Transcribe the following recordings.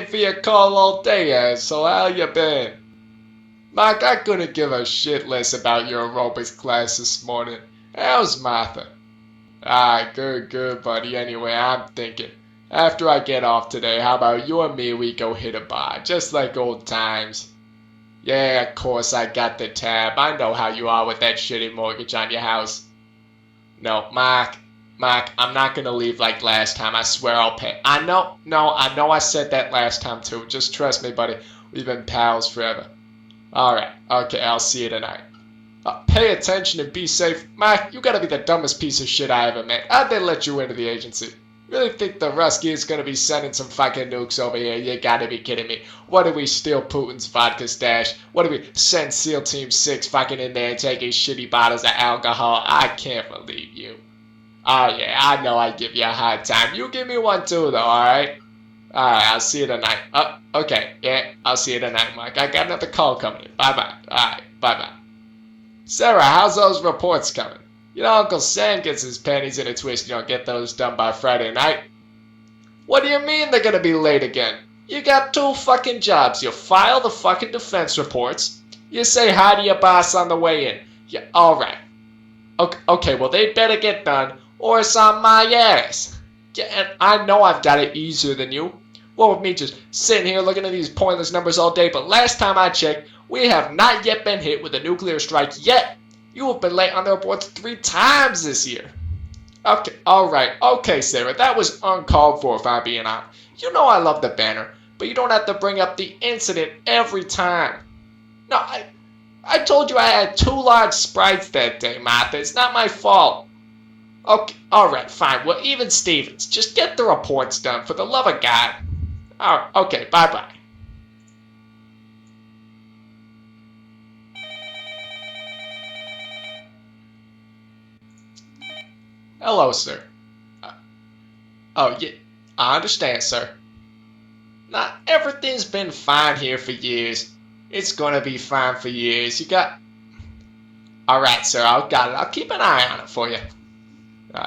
waiting for your call all day, so how you been? Mark, I couldn't give a shit less about your aerobics class this morning. How's Martha? Good, buddy. Anyway, I'm thinking, after I get off today, how about you and me, we go hit a bar, just like old times? Yeah, of course, I got the tab. I know how you are with that shitty mortgage on your house. No, Mark, I'm not gonna leave like last time. I swear I'll pay. I know I said that last time too. Just trust me, buddy. We've been pals forever. Alright, okay, I'll see you tonight. Pay attention and be safe. Mark, you gotta be the dumbest piece of shit I ever met. How'd they let you into the agency? Really think the Rusky is gonna be sending some fucking nukes over here? You gotta be kidding me. What did we steal Putin's vodka stash? What did we send SEAL Team 6 fucking in there and taking shitty bottles of alcohol? I can't believe you. Oh yeah, I know I give you a hard time. You give me one too though, alright? Alright, I'll see you tonight. Okay, yeah, I'll see you tonight, Mike. I got another call coming in. Bye-bye. Alright, bye-bye. Sarah, how's those reports coming? You know Uncle Sam gets his panties in a twist. You don't get those done by Friday night. What do you mean they're gonna be late again? You got two fucking jobs. You file the fucking defense reports. You say hi to your boss on the way in. Yeah, alright. Okay, well they better get done or it's on my ass. Yeah, and I know I've got it easier than you. What with me just sitting here looking at these pointless numbers all day, but last time I checked, we have not yet been hit with a nuclear strike yet. You have been late on the reports 3 times this year. Okay, alright, okay, Sarah, that was uncalled for if I'm being honest. You know I love the banner, but you don't have to bring up the incident every time. No, I told you I had 2 large sprites that day, Martha. It's not my fault. Okay, alright, fine. Well, even Stevens, just get the reports done for the love of God. Alright, okay, bye-bye. Hello, sir. Oh, yeah, I understand, sir. Nah, everything's been fine here for years. It's gonna be fine for years. You got... Alright, sir, I've got it. I'll keep an eye on it for you.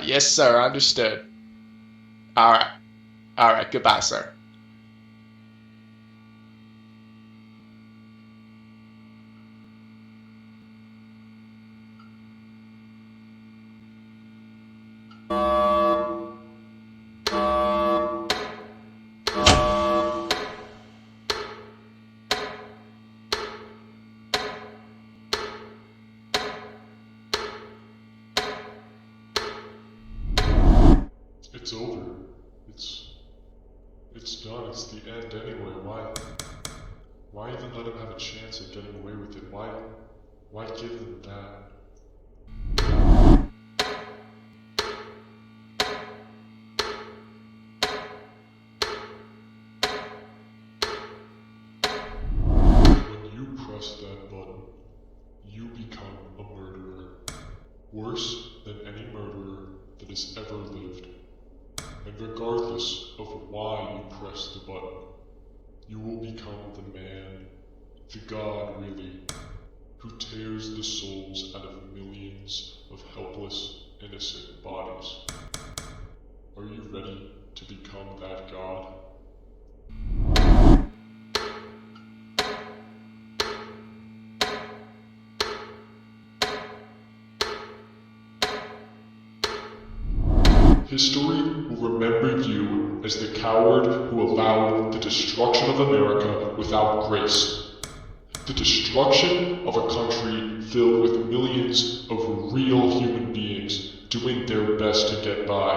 Yes, sir, understood. Alright, goodbye, sir. It's over. It's done. It's the end anyway. Why even let him have a chance at getting away with it? Why give them that? When you press that button, you become a murderer. Worse than any murderer that has ever lived. And regardless of why you press the button, you will become the man, the god really, who tears the souls out of millions of helpless, innocent bodies. Are you ready to become that god? History will remember you as the coward who allowed the destruction of America without grace. The destruction of a country filled with millions of real human beings doing their best to get by.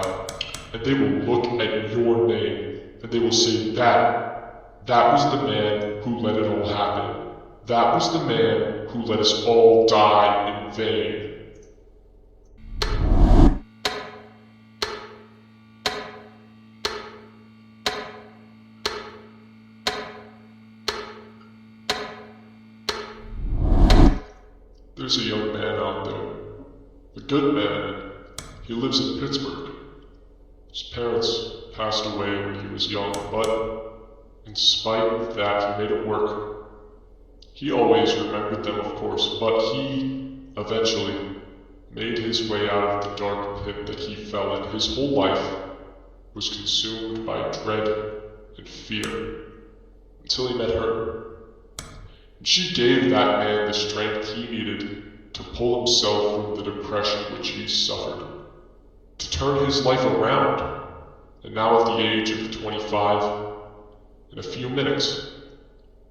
And they will look at your name and they will say that was the man who let it all happen. That was the man who let us all die in vain. There's a young man out there. A good man. He lives in Pittsburgh. His parents passed away when he was young, but in spite of that, he made it work. He always remembered them, of course, but he eventually made his way out of the dark pit that he fell in. His whole life was consumed by dread and fear. until he met her. And she gave that man the strength he needed to pull himself from the depression which he suffered, to turn his life around. And now at the age of 25, in a few minutes,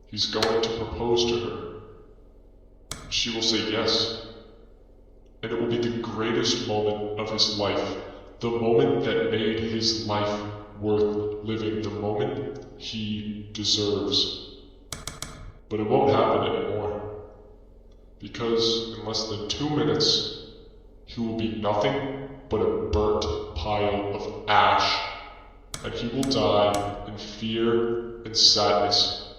he's going to propose to her. She will say yes, and it will be the greatest moment of his life, the moment that made his life worth living, the moment he deserves. But it won't happen anymore, because in less than 2 minutes, he will be nothing but a burnt pile of ash, and he will die in fear and sadness,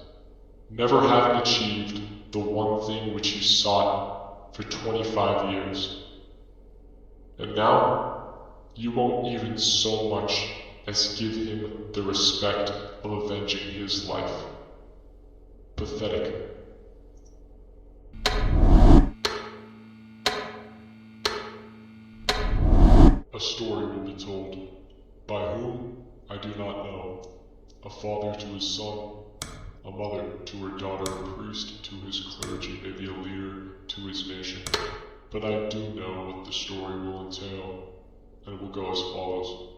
never having achieved the one thing which he sought for 25 years. And now, you won't even so much as give him the respect of avenging his life. Pathetic. A story will be told. By whom, I do not know. A father to his son, a mother to her daughter, a priest to his clergy, maybe a leader to his nation. But I do know what the story will entail, and it will go as follows.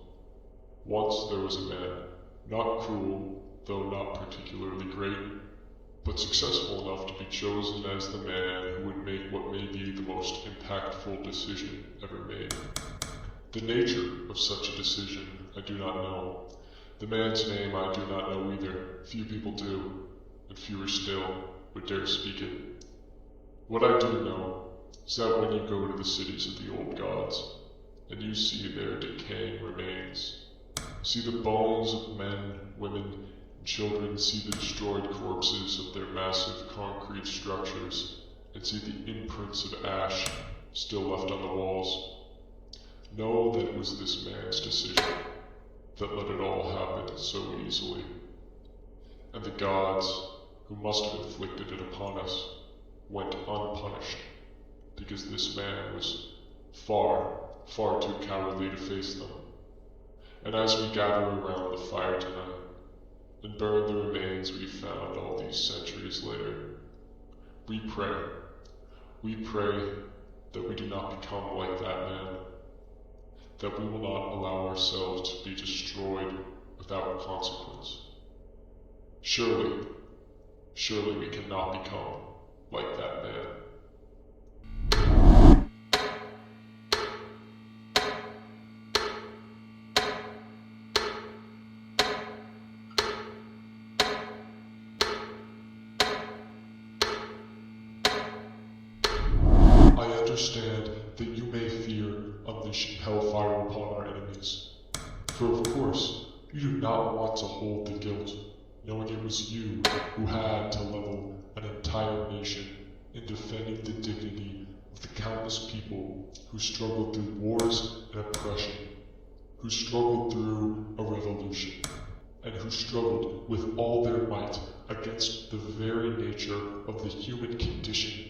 Once there was a man, not cruel, though not particularly great, but successful enough to be chosen as the man who would make what may be the most impactful decision ever made. The nature of such a decision I do not know. The man's name I do not know either. Few people do, and fewer still would dare speak it. What I do know is that when you go to the cities of the old gods, and you see their decaying remains, see the bones of men, women, and children, see the destroyed corpses of their massive concrete structures, and see the imprints of ash still left on the walls, know that it was this man's decision that let it all happen so easily. And the gods, who must have inflicted it upon us, went unpunished, because this man was far, far too cowardly to face them. And as we gather around the fire tonight, and burn the remains we found all these centuries later, we pray that we do not become like that man, that we will not allow ourselves to be destroyed without consequence. Surely we cannot become like that man. I understand that you may fear unleashing hellfire upon our enemies, for of course you do not want to hold the guilt, knowing it was you who had to level an entire nation in defending the dignity of the countless people who struggled through wars and oppression, who struggled through a revolution, and who struggled with all their might against the very nature of the human condition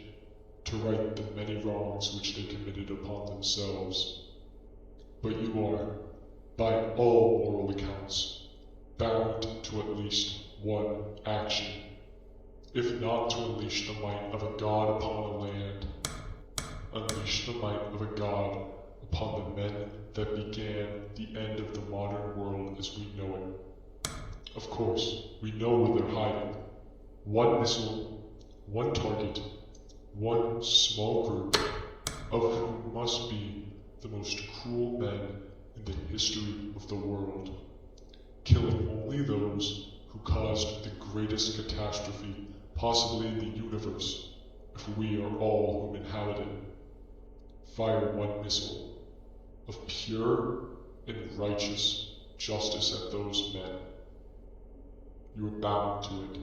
to right the many wrongs which they committed upon themselves. But you are, by all moral accounts, bound to at least one action, if not to unleash the might of a god upon a land, unleash the might of a god upon the men that began the end of the modern world as we know it. Of course, we know where they're hiding. One missile, one target, one small group, of whom must be the most cruel men in the history of the world, killing only those who caused the greatest catastrophe possibly in the universe, if we are all whom inhabit it. Fire one missile of pure and righteous justice at those men. You are bound to it.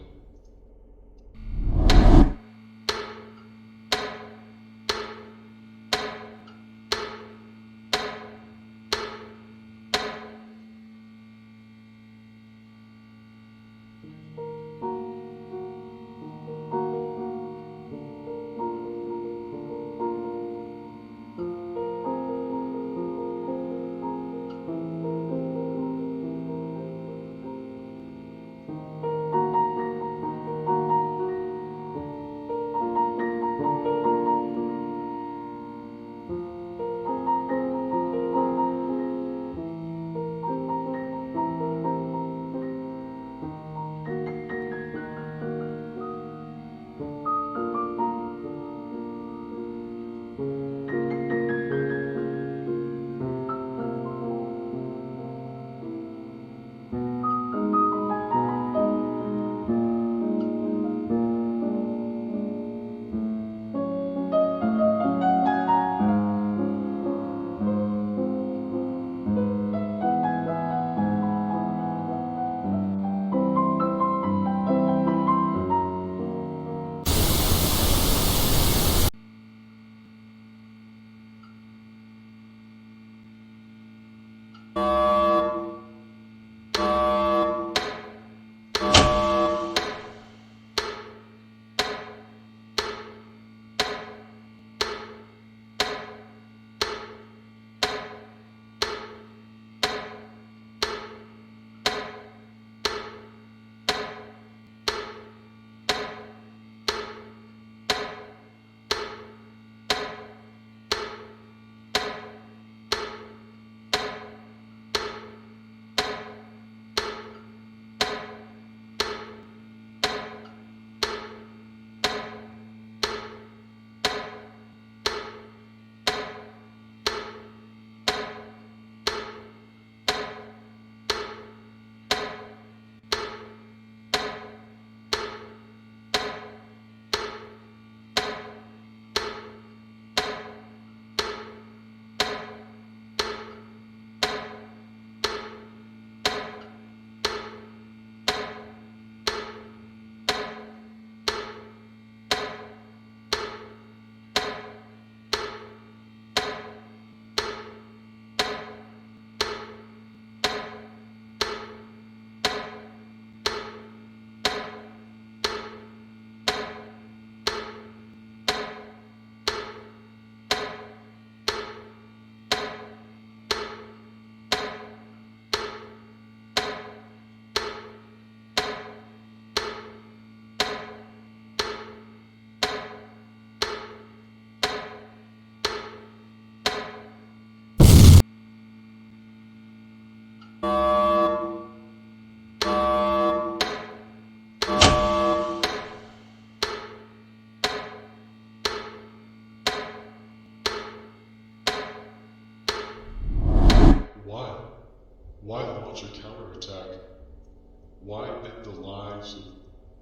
lives of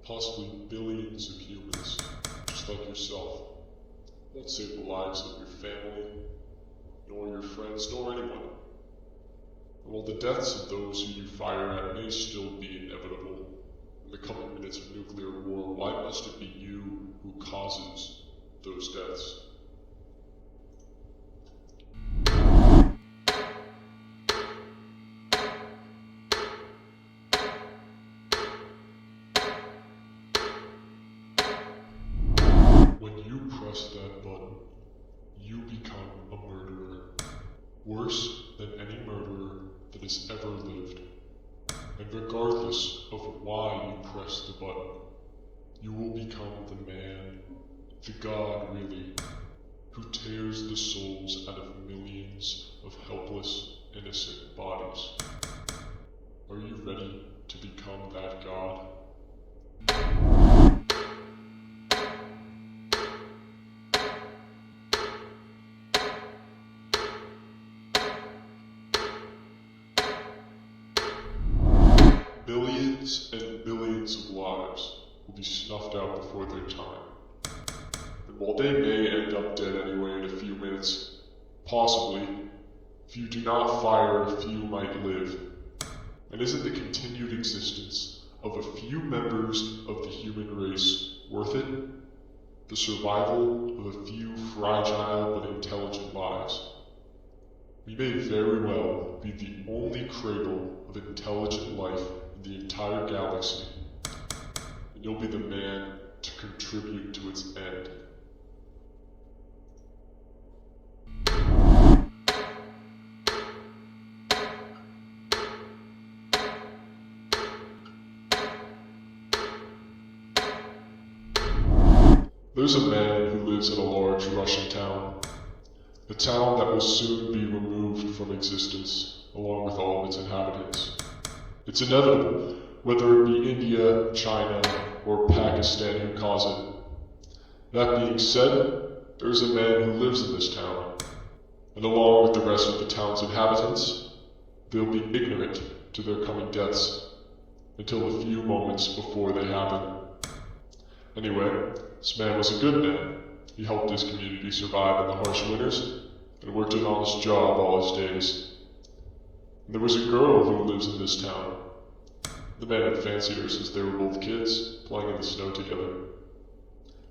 possibly billions of humans, just like yourself. It won't save the lives of your family, nor your friends, nor anyone. And while the deaths of those who you fire at may still be inevitable in the coming minutes of nuclear war, why must it be you who causes those deaths? When you press that button, you become a murderer, worse than any murderer that has ever lived. And regardless of why you press the button, you will become the man, the god really, who tears the souls out of millions of helpless, innocent bodies. Are you ready to become that god? Billions and billions of lives will be snuffed out before their time. And while they may end up dead anyway in a few minutes, possibly, if you do not fire, a few might live. And isn't the continued existence of a few members of the human race worth it? The survival of a few fragile but intelligent lives. We may very well be the only cradle of intelligent life in the entire galaxy, and you'll be the man to contribute to its end. There's a man who lives in a large Russian town, a town that will soon be removed from existence, along with all of its inhabitants. It's inevitable, whether it be India, China, or Pakistan who cause it. That being said, there's a man who lives in this town, and along with the rest of the town's inhabitants, they'll be ignorant to their coming deaths, until a few moments before they happen. Anyway, this man was a good man. He helped his community survive in the harsh winters, and worked an honest job all his days. And there was a girl who lives in this town. The man had fancied her since they were both kids, playing in the snow together.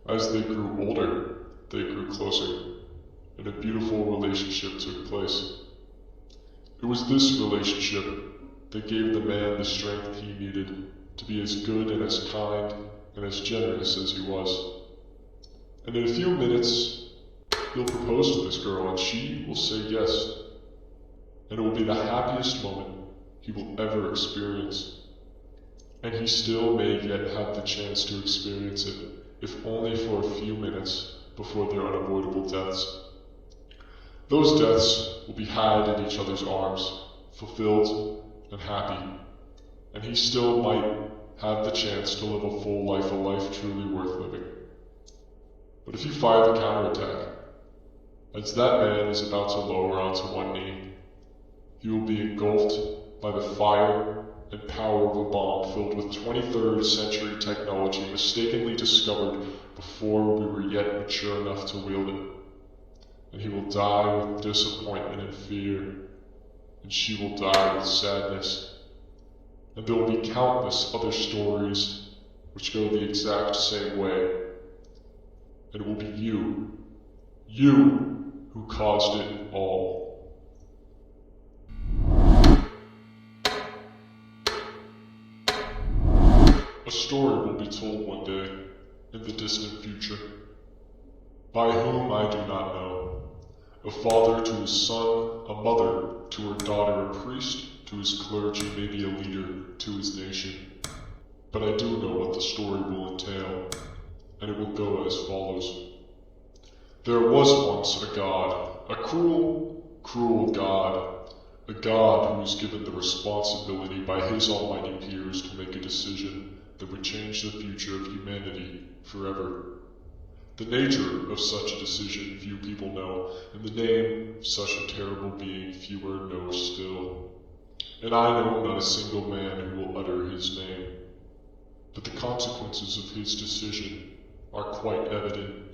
As they grew older, they grew closer, and a beautiful relationship took place. It was this relationship that gave the man the strength he needed to be as good and as kind and as generous as he was. And in a few minutes, he'll propose to this girl, and she will say yes. And it will be the happiest moment he will ever experience. And he still may yet have the chance to experience it, if only for a few minutes before their unavoidable deaths. Those deaths will be had in each other's arms, fulfilled and happy. And he still might have the chance to live a full life, a life truly worth living. But if you fire the counterattack, as that man is about to lower onto one knee, he will be engulfed by the fire and power of a bomb filled with 23rd century technology mistakenly discovered before we were yet mature enough to wield it. And he will die with disappointment and fear, and she will die with sadness. And there will be countless other stories which go the exact same way. And it will be you who caused it all. A story will be told one day, in the distant future. By whom I do not know. A father to his son, a mother to her daughter, a priest to his clergy, maybe a leader to his nation. But I do know what the story will entail, and it will go as follows. There was once a god, a cruel, cruel god, a god who was given the responsibility by his almighty peers to make a decision that would change the future of humanity forever. The nature of such a decision few people know, and the name of such a terrible being fewer know still. And I know not a single man who will utter his name. but the consequences of his decision are quite evident.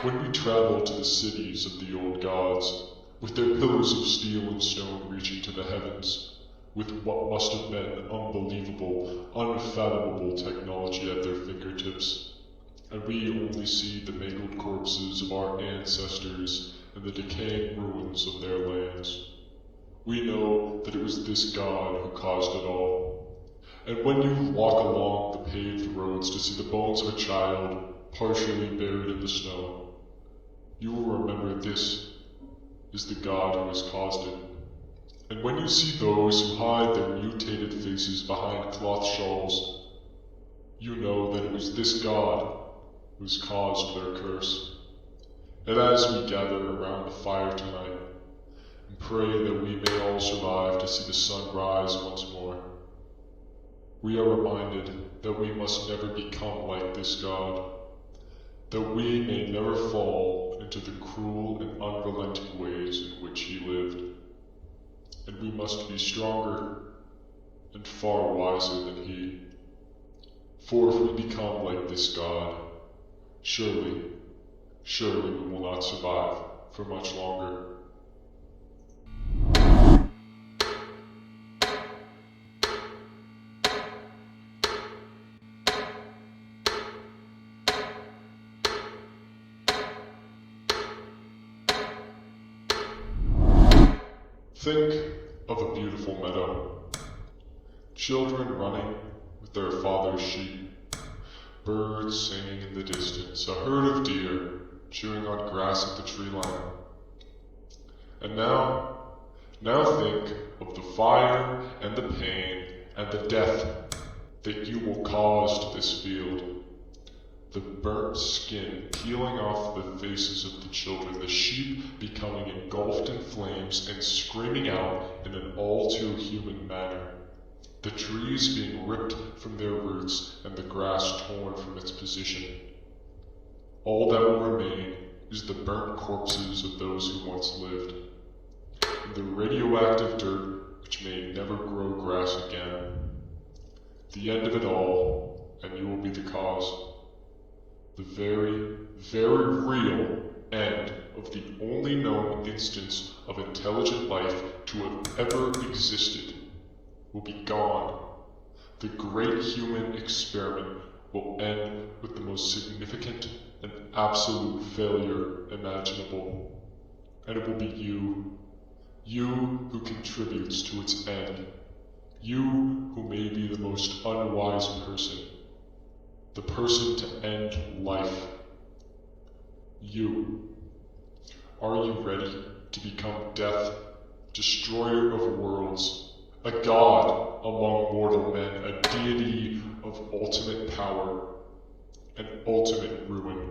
When we travel to the cities of the old gods, with their pillars of steel and stone reaching to the heavens, with what must have been unbelievable, unfathomable technology at their fingertips, and we only see the mangled corpses of our ancestors and the decaying ruins of their lands, we know that it was this God who caused it all. And when you walk along the paved roads to see the bones of a child partially buried in the snow, you will remember this is the God who has caused it. And when you see those who hide their mutated faces behind cloth shawls, you know that it was this God who has caused their curse. And as we gather around the fire tonight, and pray that we may all survive to see the sun rise once more, we are reminded that we must never become like this God, that we may never fall into the cruel and unrelenting ways in which he lived. And we must be stronger and far wiser than he. For if we become like this God, surely we will not survive for much longer. Think of a beautiful meadow. Children running with their father's sheep. Birds singing in the distance. A herd of deer chewing on grass at the tree line. And now think of the fire and the pain and the death that you will cause to this field. The burnt skin peeling off the faces of the children, the sheep becoming engulfed in flames and screaming out in an all-too-human manner, the trees being ripped from their roots and the grass torn from its position. All that will remain is the burnt corpses of those who once lived, and the radioactive dirt which may never grow grass again. The end of it all, and you will be the cause. The very, very real end of the only known instance of intelligent life to have ever existed will be gone. The great human experiment will end with the most significant and absolute failure imaginable. And it will be you who contributes to its end, you who may be the most unwise person, the person to end life. You. Are you ready to become death, destroyer of worlds, a god among mortal men, a deity of ultimate power and ultimate ruin?